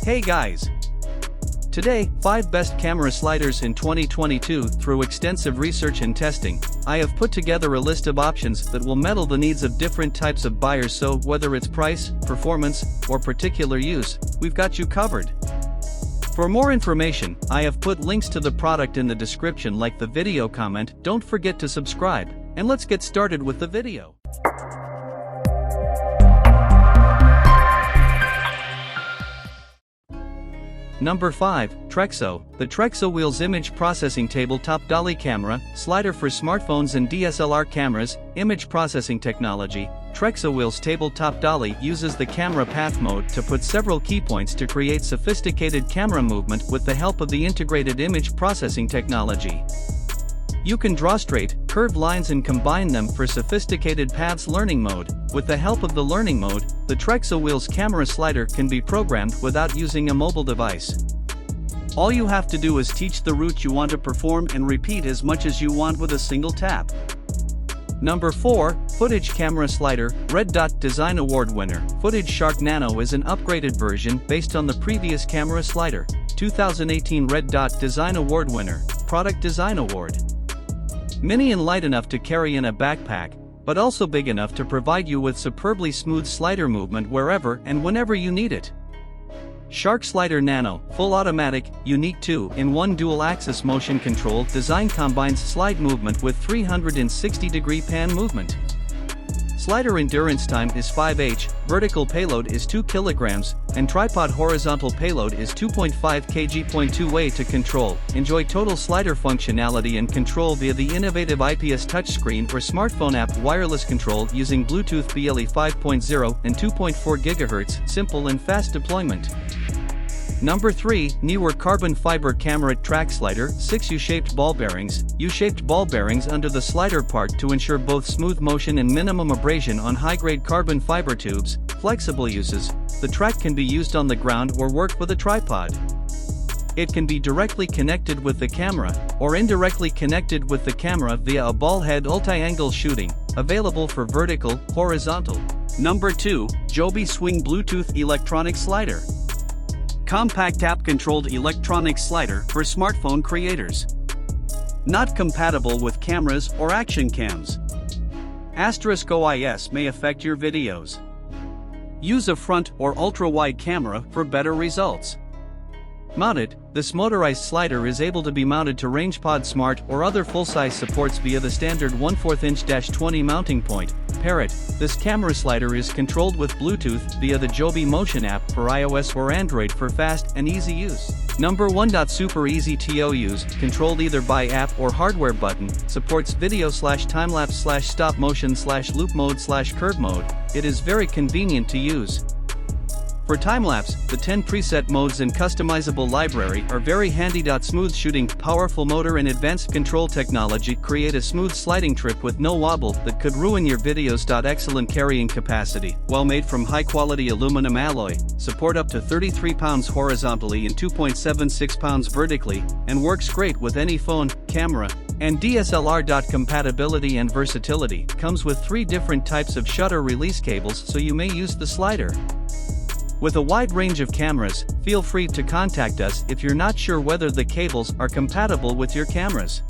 Hey guys! Today, 5 best camera sliders in 2022. Through extensive research and testing, I have put together a list of options that will meet the needs of different types of buyers, so whether it's price, performance, or particular use, we've got you covered. For more information, I have put links to the product in the description, like the video, comment, don't forget to subscribe, and let's get started with the video. Number 5, Trexo. The Trexo Wheels Image Processing Tabletop Dolly Camera, Slider for smartphones and DSLR cameras, image processing technology. Trexo Wheels Tabletop Dolly uses the camera path mode to put several key points to create sophisticated camera movement with the help of the integrated image processing technology. You can draw straight, curved lines and combine them for sophisticated paths. Learning mode. With the help of the learning mode, the Trexo Wheels camera slider can be programmed without using a mobile device. All you have to do is teach the route you want to perform and repeat as much as you want with a single tap. Number 4, IFOOTAGE Camera Slider, Red Dot Design Award winner. IFOOTAGE Shark Nano is an upgraded version based on the previous camera slider. 2018 Red Dot Design Award winner, Product Design Award. Mini and light enough to carry in a backpack, but also big enough to provide you with superbly smooth slider movement wherever and whenever you need it. Shark Slider Nano, full automatic, unique 2-in-1 dual-axis motion control design combines slide movement with 360-degree pan movement. Slider endurance time is 5H, vertical payload is 2 kg, and tripod horizontal payload is 2.5 kg. Two-way to control. Enjoy total slider functionality and control via the innovative IPS touchscreen or smartphone app. Wireless control using Bluetooth BLE 5.0 and 2.4 GHz, simple and fast deployment. Number 3, Neewer Carbon Fiber Camera Track Slider, 6 U-shaped ball bearings. U-shaped ball bearings under the slider part to ensure both smooth motion and minimum abrasion on high-grade carbon fiber tubes. Flexible uses. The track can be used on the ground or work with a tripod. It can be directly connected with the camera, or indirectly connected with the camera via a ball head multi-angle shooting, available for vertical, horizontal. Number 2, JOBY Swing Bluetooth Electronic Slider. Compact app-controlled electronic slider for smartphone creators. Not compatible with cameras or action cams. *OIS may affect your videos. Use a front or ultra-wide camera for better results. Mounted, this motorized slider is able to be mounted to RangePod Smart or other full-size supports via the standard 1/4 inch-20 mounting point. Parrot, this camera slider is controlled with Bluetooth via the JOBY Motion app for iOS or Android for fast and easy use. Number 1. Super easy to use, controlled either by app or hardware button, supports video/time-lapse/stop motion/loop mode/curve mode. It is very convenient to use. For time-lapse, the 10 preset modes and customizable library are very handy. Smooth shooting, powerful motor and advanced control technology create a smooth sliding trip with no wobble that could ruin your videos. Excellent carrying capacity, well made from high-quality aluminum alloy, support up to 33 pounds horizontally and 2.76 pounds vertically, and works great with any phone, camera, and DSLR. Compatibility and versatility, comes with 3 different types of shutter release cables, so you may use the slider. With a wide range of cameras, feel free to contact us if you're not sure whether the cables are compatible with your cameras.